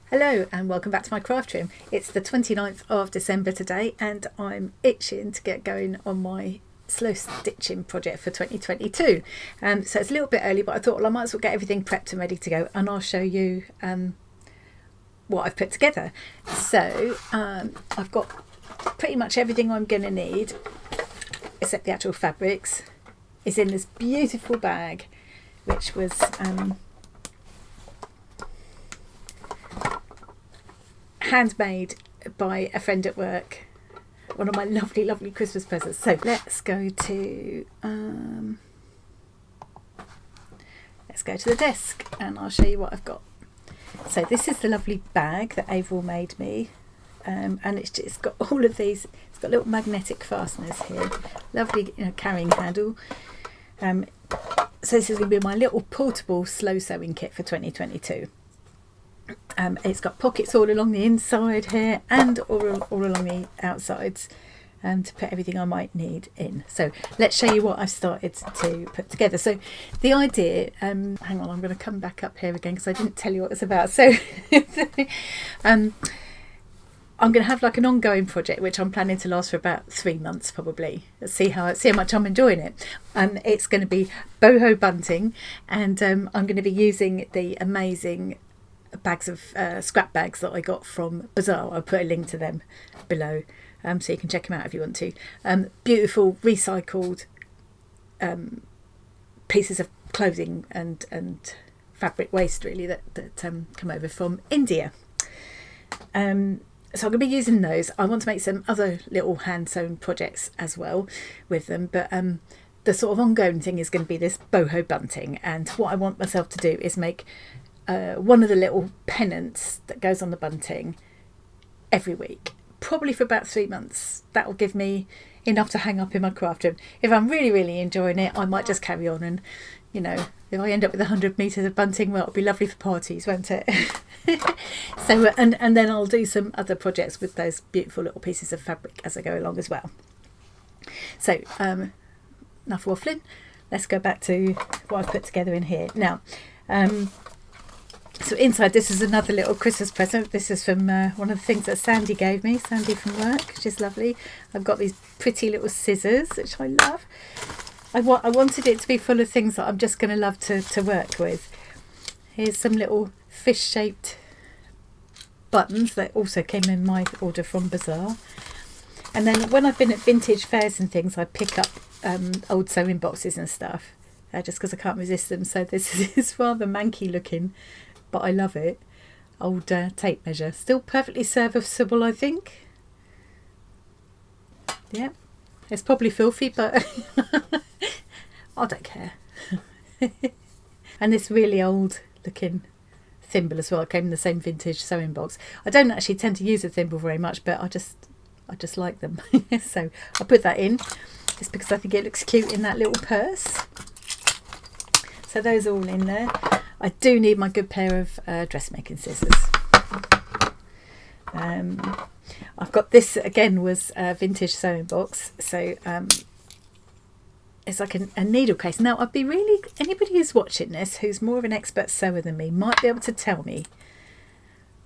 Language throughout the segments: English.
Hello and welcome back to my craft room. It's the 29th of December today and I'm itching to get going on my slow stitching project for 2022. So it's a little bit early, but I thought, well, I might as well get everything prepped and ready to go, and I'll show you what I've put together. So I've got pretty much everything I'm going to need except the actual fabrics. It's in this beautiful bag which was handmade by a friend at work, one of my lovely Christmas presents. So let's go to the desk and I'll show you what I've got. So this is the lovely bag that Avril made me, and it's got all of these. It's got little magnetic fasteners here, lovely carrying handle. So this is going to be my little portable slow sewing kit for 2022. It's got pockets all along the inside here and all along the outsides to put everything I might need in. So let's show you what I've started to put together. So the idea, hang on, I'm going to come back up here again because I didn't tell you what it's about. So I'm going to have like an ongoing project which I'm planning to last for about 3 months probably. Let's see how much I'm enjoying it. It's going to be boho bunting, and I'm going to be using the amazing bags of scrap bags that I got from Bazaar. I'll put a link to them below, so you can check them out if you want to. Beautiful recycled pieces of clothing and fabric waste really that come over from India. So I'm going to be using those. I want to make some other little hand sewn projects as well with them, but the sort of ongoing thing is going to be this boho bunting, and what I want myself to do is make one of the little pennants that goes on the bunting every week, probably for about 3 months. That will give me enough to hang up in my craft room. If I'm really enjoying it, I might just carry on, and if I end up with 100 metres of bunting, well, it'll be lovely for parties, won't it? So and then I'll do some other projects with those beautiful little pieces of fabric as I go along as well. So enough waffling, let's go back to what I've put together in here now. So inside, this is another little Christmas present. This is from one of the things that Sandy gave me, Sandy from work, which is lovely. I've got these pretty little scissors, which I love. I wanted it to be full of things that I'm just going to love to work with. Here's some little fish-shaped buttons that also came in my order from Bazaar. And then when I've been at vintage fairs and things, I pick up old sewing boxes and stuff, just because I can't resist them. So this is rather manky looking, but I love it. Old tape measure, still perfectly serviceable, I think. Yeah, it's probably filthy, but I don't care. And this really old looking thimble as well. It came in the same vintage sewing box. I don't actually tend to use a thimble very much, but I just like them. So I put that in just because I think it looks cute in that little purse. So those are all in there. I do need my good pair of dressmaking scissors. I've got this, again, was a vintage sewing box. So it's like a needle case. Now, anybody who's watching this who's more of an expert sewer than me might be able to tell me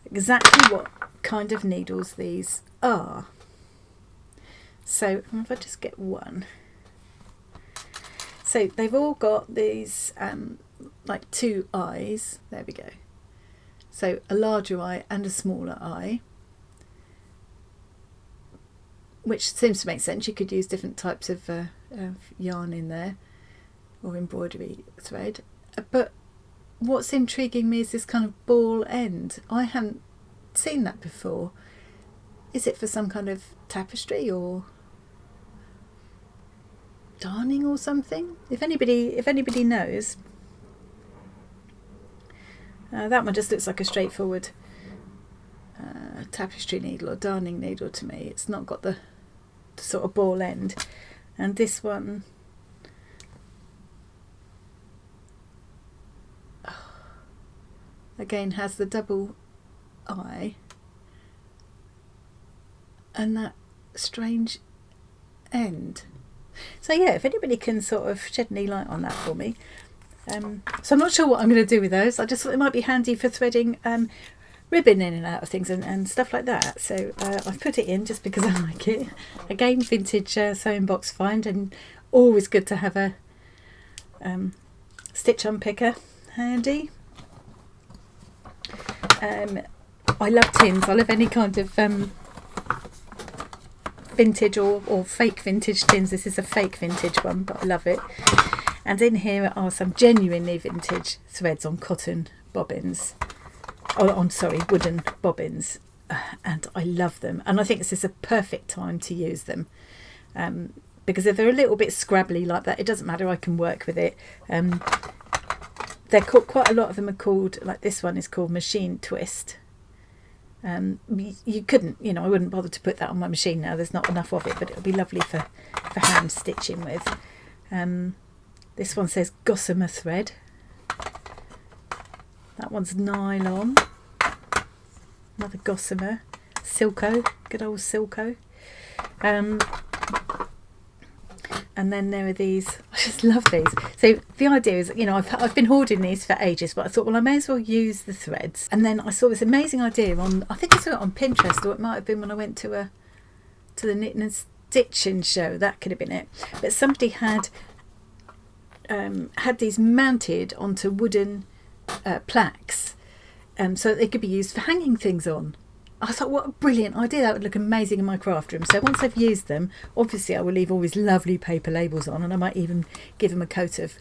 exactly what kind of needles these are. So if I just get one. So they've all got these like 2 eyes. There we go. So a larger eye and a smaller eye, which seems to make sense. You could use different types of yarn in there, or embroidery thread. But what's intriguing me is this kind of ball end. I haven't seen that before. Is it for some kind of tapestry or darning or something? If anybody knows, that one just looks like a straightforward tapestry needle or darning needle to me. It's not got the sort of ball end. And this one, again, has the double eye and that strange end. So yeah, if anybody can sort of shed any light on that for me. So I'm not sure what I'm going to do with those. I just thought it might be handy for threading ribbon in and out of things and stuff like that. So I've put it in just because I like it. Again, vintage sewing box find, and always good to have a stitch unpicker handy. I love tins. I love any kind of vintage or fake vintage tins. This is a fake vintage one, but I love it. And in here are some genuinely vintage threads on cotton bobbins. Wooden bobbins, and I love them, and I think this is a perfect time to use them, because if they're a little bit scrabbly like that, it doesn't matter, I can work with it. They're called, quite a lot of them are called, like this one is called machine twist. You couldn't, I wouldn't bother to put that on my machine now, there's not enough of it, but it'll be lovely for hand stitching with. This one says gossamer thread. That one's nylon. Another gossamer. Silko. Good old Silko. And then there are these. I just love these. So the idea is, I've been hoarding these for ages, but I thought, well, I may as well use the threads. And then I saw this amazing idea I think I saw it on Pinterest, or it might have been when I went to the knitting and stitching show. That could have been it. But somebody had these mounted onto wooden plaques, so they could be used for hanging things on. I thought, what a brilliant idea, that would look amazing in my craft room. So once I've used them, obviously I will leave all these lovely paper labels on, and I might even give them a coat of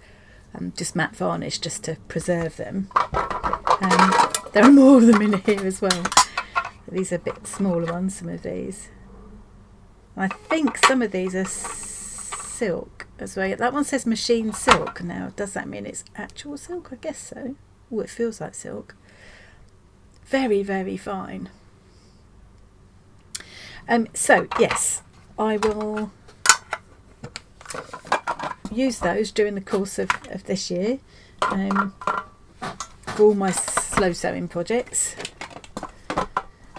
just matte varnish just to preserve them. There are more of them in here as well. These are a bit smaller ones, some of these. I think some of these are silk as well. That one says machine silk. Now, does that mean it's actual silk? I guess so. Oh, it feels like silk. Very, very fine. So, yes, I will use those during the course of this year for all my slow sewing projects.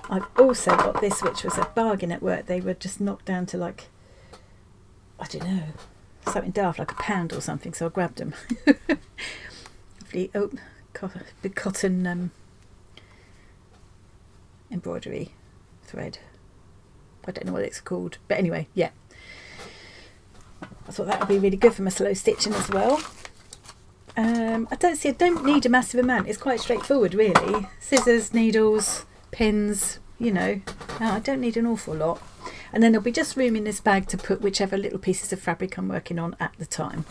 I've also got this, which was a bargain at work. They were just knocked down to, like, I don't know, something daft, like £1 or something, so I grabbed them. The cotton embroidery thread. I don't know what it's called, but anyway, yeah. I thought that would be really good for my slow stitching as well. I don't need a massive amount. It's quite straightforward, really. Scissors, needles, pins, I don't need an awful lot. And then there'll be just room in this bag to put whichever little pieces of fabric I'm working on at the time.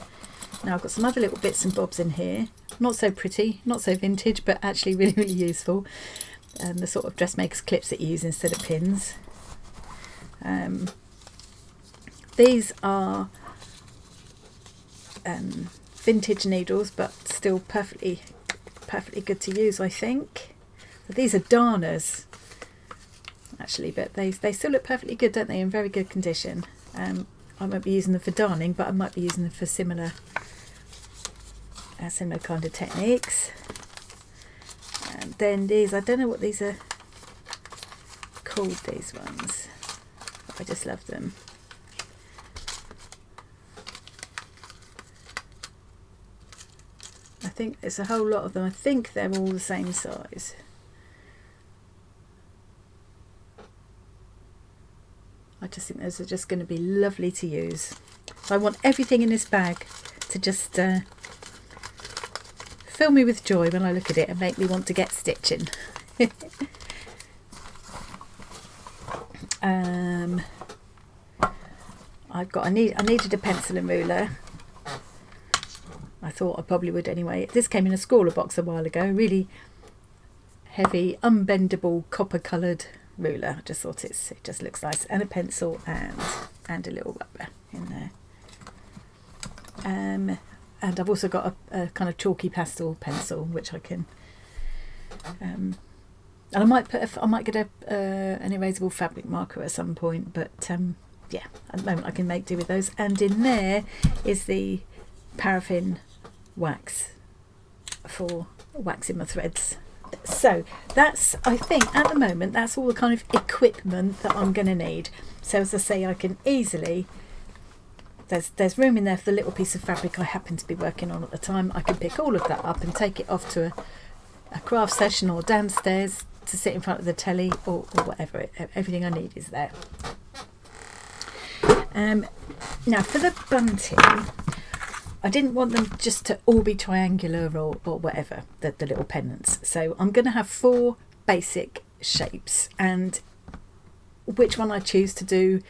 Now I've got some other little bits and bobs in here. Not so pretty, not so vintage, but actually really, really useful. The sort of dressmaker's clips that you use instead of pins. These are vintage needles, but still perfectly good to use, I think. So these are darners, actually, but they still look perfectly good, don't they? In very good condition. I won't be using them for darning, but I might be using them for similar kind of techniques. And then these, I don't know what these are called, these ones. I just love them. I think there's a whole lot of them. I think they're all the same size. I just think those are just going to be lovely to use. I want everything in this bag to just fill me with joy when I look at it and make me want to get stitching. I needed a pencil and ruler. I thought I probably would anyway. This came in a scorer box a while ago. Really heavy, unbendable, copper coloured ruler. I just thought it just looks nice. And a pencil and a little rubber in there. And I've also got a kind of chalky pastel pencil, which I can. And I might get an erasable fabric marker at some point, but yeah, at the moment I can make do with those. And in there is the paraffin wax for waxing my threads. So that's, I think at the moment, that's all the kind of equipment that I'm going to need. So as I say, I can easily, there's room in there for the little piece of fabric I happen to be working on at the time. I can pick all of that up and take it off to a craft session or downstairs to sit in front of the telly or whatever. Everything I need is there. Now for the bunting, I didn't want them just to all be triangular or whatever, the little pennants. So I'm going to have 4 basic shapes, and which one I choose to do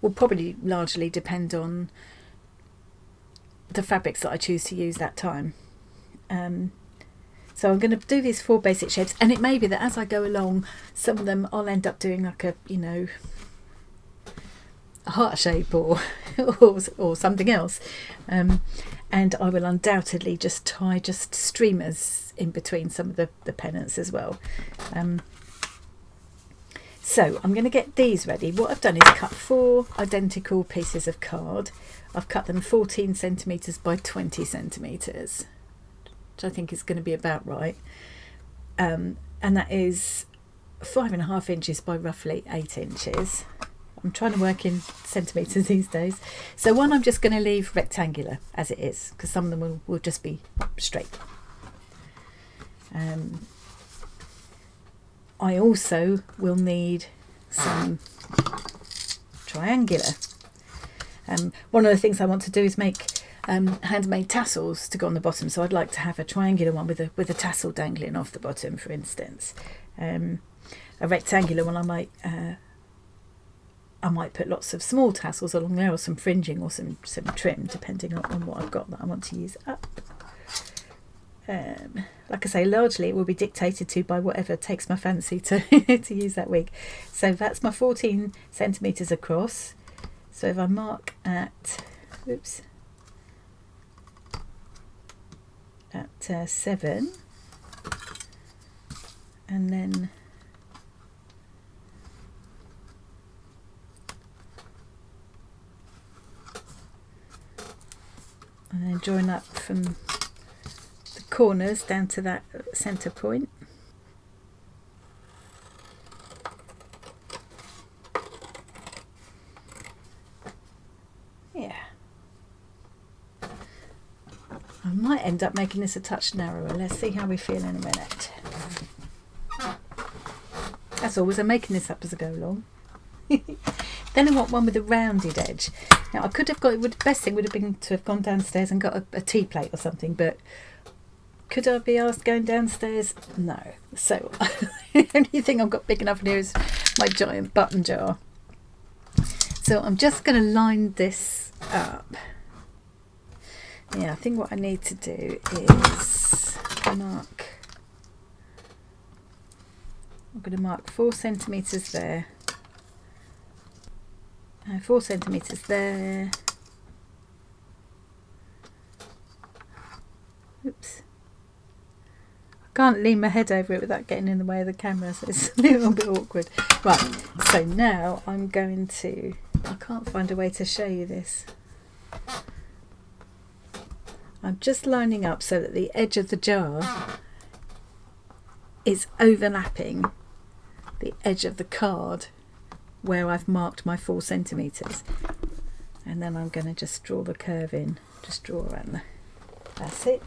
will probably largely depend on the fabrics that I choose to use that time. So I'm going to do these 4 basic shapes, and it may be that as I go along, some of them I'll end up doing like a, you know, a heart shape or something else, and I will undoubtedly just tie streamers in between some of the pennants as well. So I'm going to get these ready. What I've done is cut 4 identical pieces of card. I've cut them 14 centimetres by 20 centimetres, which I think is going to be about right, and that is 5.5 inches by roughly 8 inches. I'm trying to work in centimetres these days. So one I'm just going to leave rectangular as it is, because some of them will just be straight. I also will need some triangular. One of the things I want to do is make handmade tassels to go on the bottom, so I'd like to have a triangular one with a tassel dangling off the bottom, for instance. A rectangular one I might put lots of small tassels along there, or some fringing or some trim, depending on what I've got that I want to use up. Like I say, largely it will be dictated to by whatever takes my fancy to use that week. So that's my 14 centimetres across. So if I mark at 7, and then join up from the corners down to that centre point. Yeah. I might end up making this a touch narrower. Let's see how we feel in a minute. As always, I'm making this up as I go along. Then I want one with a rounded edge. Now I could have got, the best thing would have been to have gone downstairs and got a tea plate or something, but could I be asked going downstairs? No. So the only thing I've got big enough in here is my giant button jar. So I'm just going to line this up. Yeah, I think what I need to do is mark. I'm going to mark 4 centimetres there. 4 centimetres there. Oops. I can't lean my head over it without getting in the way of the camera, so it's a little bit awkward. Right, so now I'm going to... I can't find a way to show you this. I'm just lining up so that the edge of the jar is overlapping the edge of the card where I've marked my 4 centimetres, and then I'm going to just draw the curve in, just draw around there. That's it.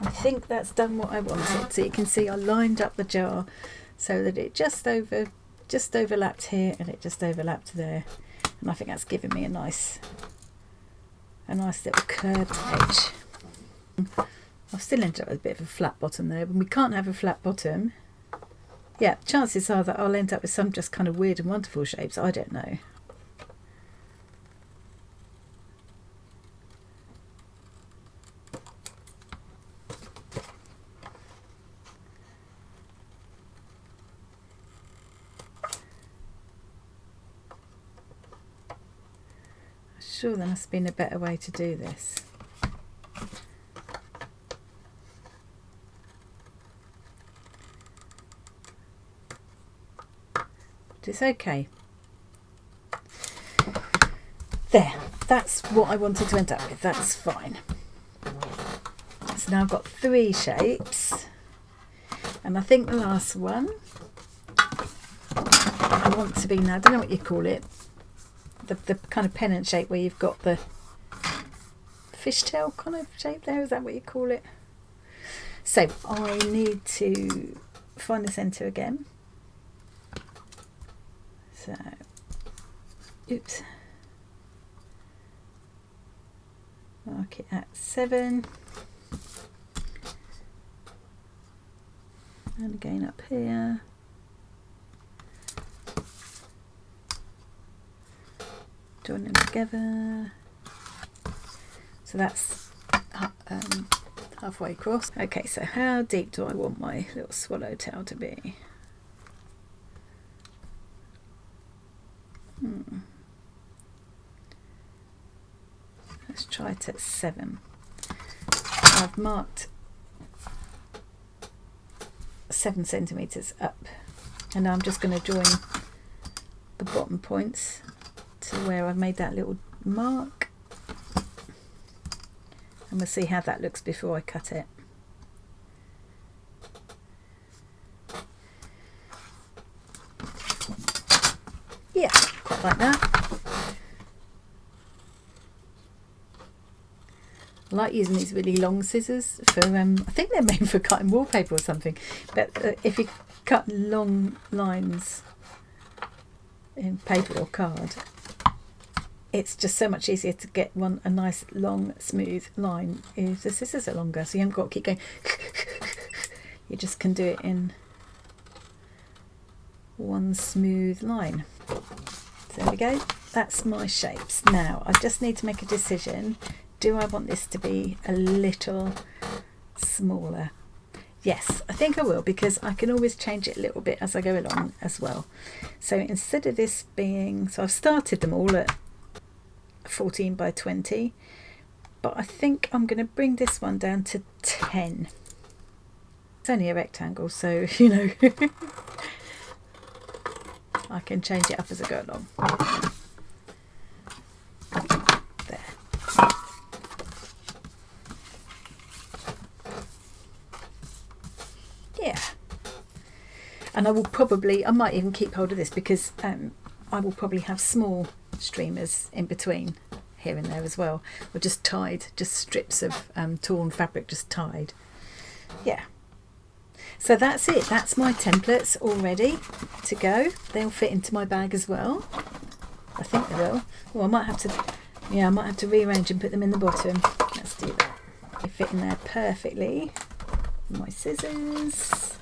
I think that's done what I wanted. So you can see I lined up the jar so that it just overlapped here and it just overlapped there, and I think that's given me a nice little curved edge. I've still ended up with a bit of a flat bottom there, but we can't have a flat bottom. Yeah, chances are that I'll end up with some just kind of weird and wonderful shapes. I don't know. I'm sure there must have been a better way to do this. It's okay. There, that's what I wanted to end up with. That's fine. So now I've got 3 shapes, and I think the last one I want to be, now I don't know what you call it, the kind of pennant shape where you've got the fishtail kind of shape there. Is that what you call it? So I need to find the centre again. So, oops, mark it at 7, and again up here. Join them together. So that's halfway across. Okay, so how deep do I want my little swallowtail to be? Let's try it at 7. I've marked 7 centimetres up, and now I'm just going to join the bottom points to where I've made that little mark, and we'll see how that looks before I cut it. Yeah, quite like that. I like using these really long scissors for, I think they're made for cutting wallpaper or something, but if you cut long lines in paper or card, it's just so much easier to get a nice long smooth line if the scissors are longer, so you haven't got to keep going. You just can do it in one smooth line. So there we go, that's my shapes. Now I just need to make a decision. Do I want this to be a little smaller? Yes, I think I will, because I can always change it a little bit as I go along as well. So instead of this being, so I've started them all at 14 by 20, but I think I'm going to bring this one down to 10. It's only a rectangle, so you know I can change it up as I go along. There. Yeah, and I will probably, I might even keep hold of this, because I will probably have small streamers in between here and there as well, or just tied, just strips of torn fabric just tied. Yeah, so that's it. That's my templates all ready to go. They'll fit into my bag as well. I think they will. Oh, I might have to, yeah, I might have to rearrange and put them in the bottom. Let's do that. They fit in there perfectly. My scissors,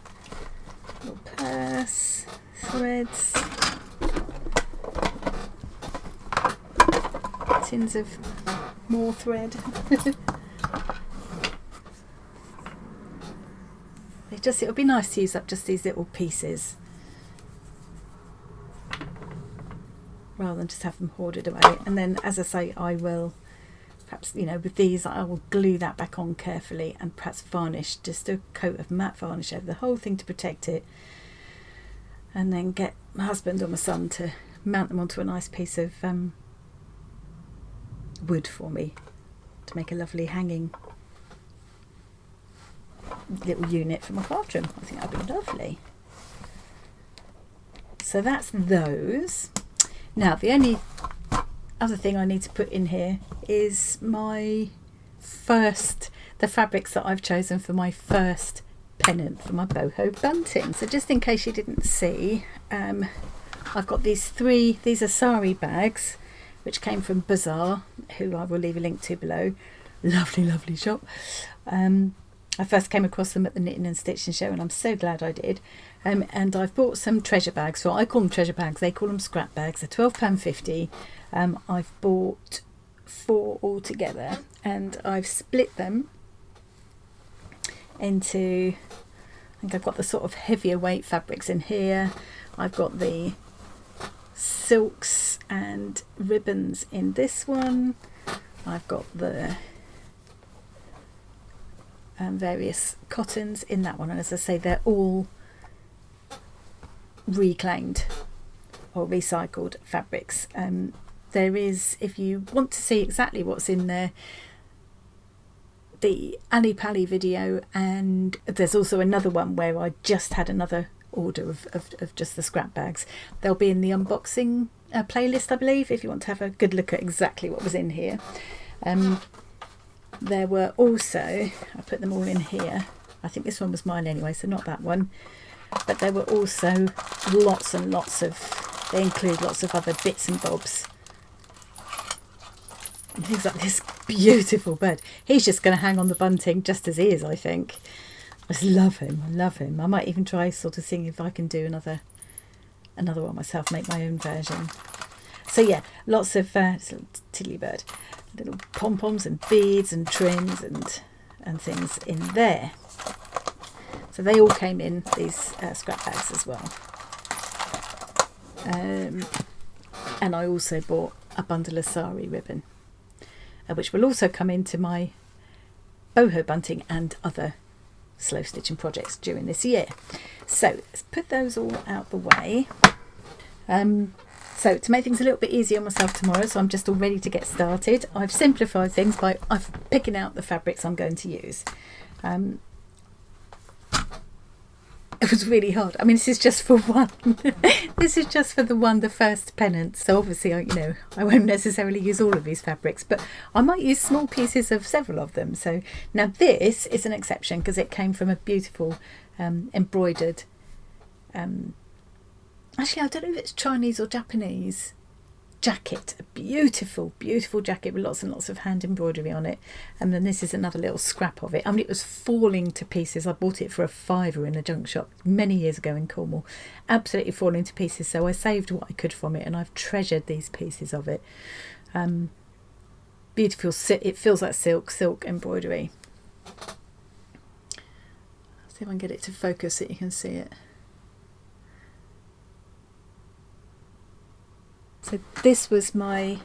little purse, threads, tins of more thread. It'll be nice to use up just these little pieces rather than just have them hoarded away. And then, as I say, I will perhaps, you know, with these I will glue that back on carefully and perhaps varnish, just a coat of matte varnish over the whole thing to protect it, and then get my husband or my son to mount them onto a nice piece of wood for me to make a lovely hanging little unit for my classroom. I think that'd be lovely. So that's those. Now the only other thing I need to put in here is the fabrics that I've chosen for my first pennant for my boho bunting. So just in case you didn't see, I've got these are sari bags which came from Bazaar, who I will leave a link to below. Lovely shop. I first came across them at the Knitting and Stitching show, and I'm so glad I did. And I've bought some treasure bags. So I call them treasure bags, they call them scrap bags. They're £12.50. I've bought 4 altogether, and I've split them into, I think I've got the sort of heavier weight fabrics in here. I've got the silks and ribbons in this one. I've got the various cottons in that one, and as I say, they're all reclaimed or recycled fabrics. There is, if you want to see exactly what's in there, the Ali Pali video, and there's also another one where I just had another order of just the scrap bags. They'll be in the unboxing playlist, I believe, if you want to have a good look at exactly what was in here. There were also, I put them all in here, I think this one was mine anyway, so not that one. but there were also lots and lots of, they include lots of other bits and bobs. And things like this beautiful bird. He's just going to hang on the bunting just as he is, I think. I just love him. I love him. I might even try sort of seeing if I can do another one myself, make my own version. So yeah, lots of little tiddly bird, little pom-poms and beads and trims and things in there. So they all came in these scrap bags as well. And I also bought a bundle of sari ribbon, which will also come into my boho bunting and other slow stitching projects during this year. So let's put those all out the way. So to make things a little bit easier on myself tomorrow, so I'm just all ready to get started, I've simplified things by picking out the fabrics I'm going to use. It was really hard. I mean, this is just for one. This is just for the first pennant. So obviously, I won't necessarily use all of these fabrics, but I might use small pieces of several of them. So now this is an exception because it came from a beautiful embroidered. Actually, I don't know if it's Chinese or Japanese jacket. A beautiful, beautiful jacket with lots and lots of hand embroidery on it. And then this is another little scrap of it. I mean, it was falling to pieces. I bought it for a £5 in a junk shop many years ago in Cornwall. Absolutely falling to pieces. So I saved what I could from it, and I've treasured these pieces of it. Beautiful. It feels like silk embroidery. See if I can get it to focus so you can see it. So this was my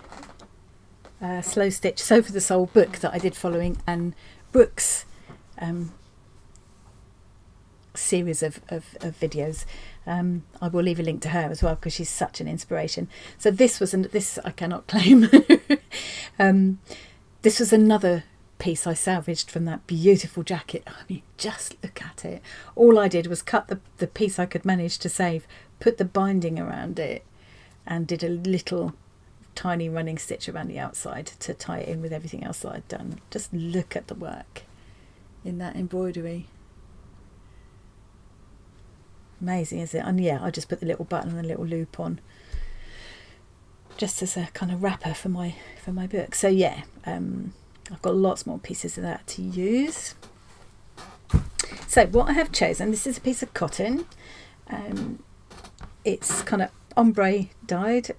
slow stitch Sew for the Soul book that I did following Anne Brooks' series of videos. I will leave a link to her as well because she's such an inspiration. So this was this I cannot claim. This was another piece I salvaged from that beautiful jacket. I mean, just look at it. All I did was cut the piece I could manage to save, put the binding around it, and did a little tiny running stitch around the outside to tie it in with everything else that I'd done. Just look at the work in that embroidery. Amazing, isn't it? And yeah, I just put the little button and the little loop on just as a kind of wrapper for my book. So yeah, I've got lots more pieces of that to use. So what I have chosen, this is a piece of cotton. It's kind of ombre dyed,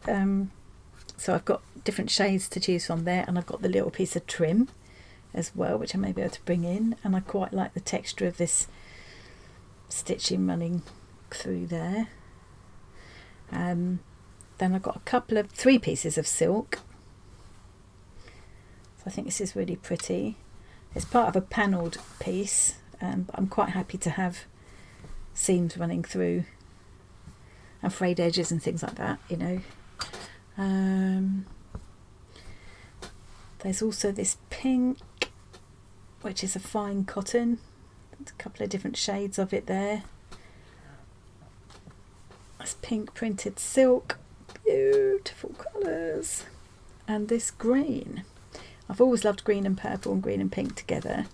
so I've got different shades to choose from there, and I've got the little piece of trim as well, which I may be able to bring in, and I quite like the texture of this stitching running through there. Then I've got three pieces of silk, so I think this is really pretty. It's part of a panelled piece, but I'm quite happy to have seams running through and frayed edges and things like that, you know. There's also this pink, which is a fine cotton. There's a couple of different shades of it there. That's pink printed silk, beautiful colours. And this green. I've always loved green and purple and green and pink together.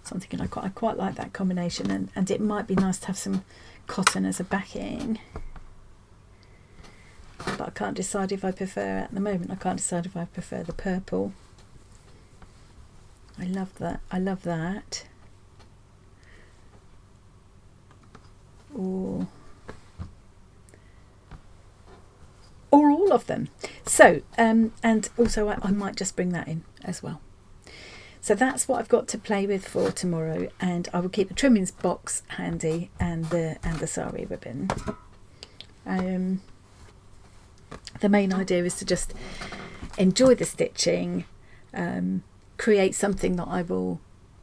So I'm thinking I quite like that combination, and it might be nice to have some cotton as a backing. But I can't decide if I prefer, at the moment, I can't decide if I prefer the purple. I love that. I love that. Or all of them. So, and also I might just bring that in as well. So that's what I've got to play with for tomorrow, and I will keep the trimmings box handy and the sari ribbon. The main idea is to just enjoy the stitching, create something that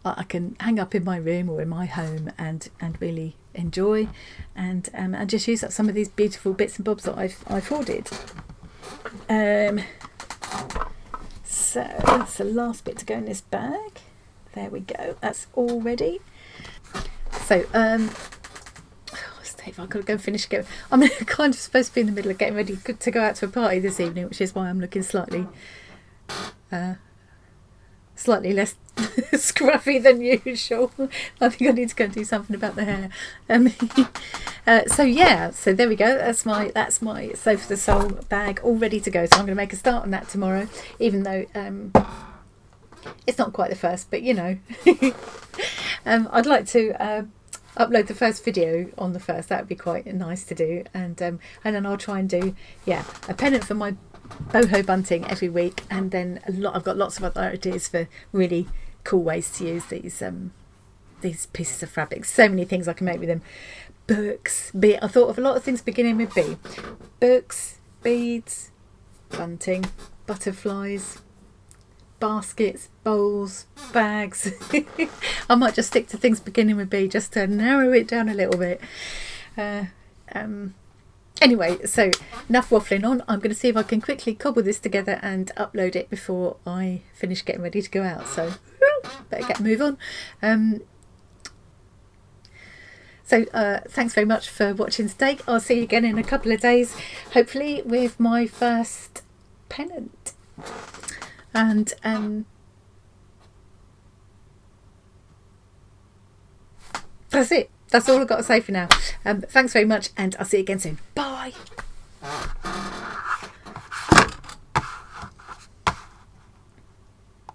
I can hang up in my room or in my home and really enjoy, and just use up some of these beautiful bits and bobs that I've hoarded. So that's the last bit to go in this bag. There we go. That's all ready. So if I've got to go and finish it. I'm kind of supposed to be in the middle of getting ready to go out to a party this evening, which is why I'm looking slightly slightly less scruffy than usual. I think I need to go and do something about the hair. So yeah, so there we go. That's my Sew for the Soul bag all ready to go. So I'm going to make a start on that tomorrow, even though it's not quite the first, but you know. I'd like to upload the first video on the first. That would be quite nice to do, and then I'll try and do a pennant for my boho bunting every week, and then I've got lots of other ideas for really cool ways to use these pieces of fabric. So many things I can make with them. Books, I thought of a lot of things beginning with B. Books, beads, bunting, butterflies, baskets, bowls, bags. I might just stick to things beginning with B just to narrow it down a little bit. Anyway, so enough waffling on. I'm going to see if I can quickly cobble this together and upload it before I finish getting ready to go out. So better move on. So thanks very much for watching today. I'll see you again in a couple of days, hopefully with my first pennant. And that's it. That's all I've got to say for now. Thanks very much, and I'll see you again soon. Bye.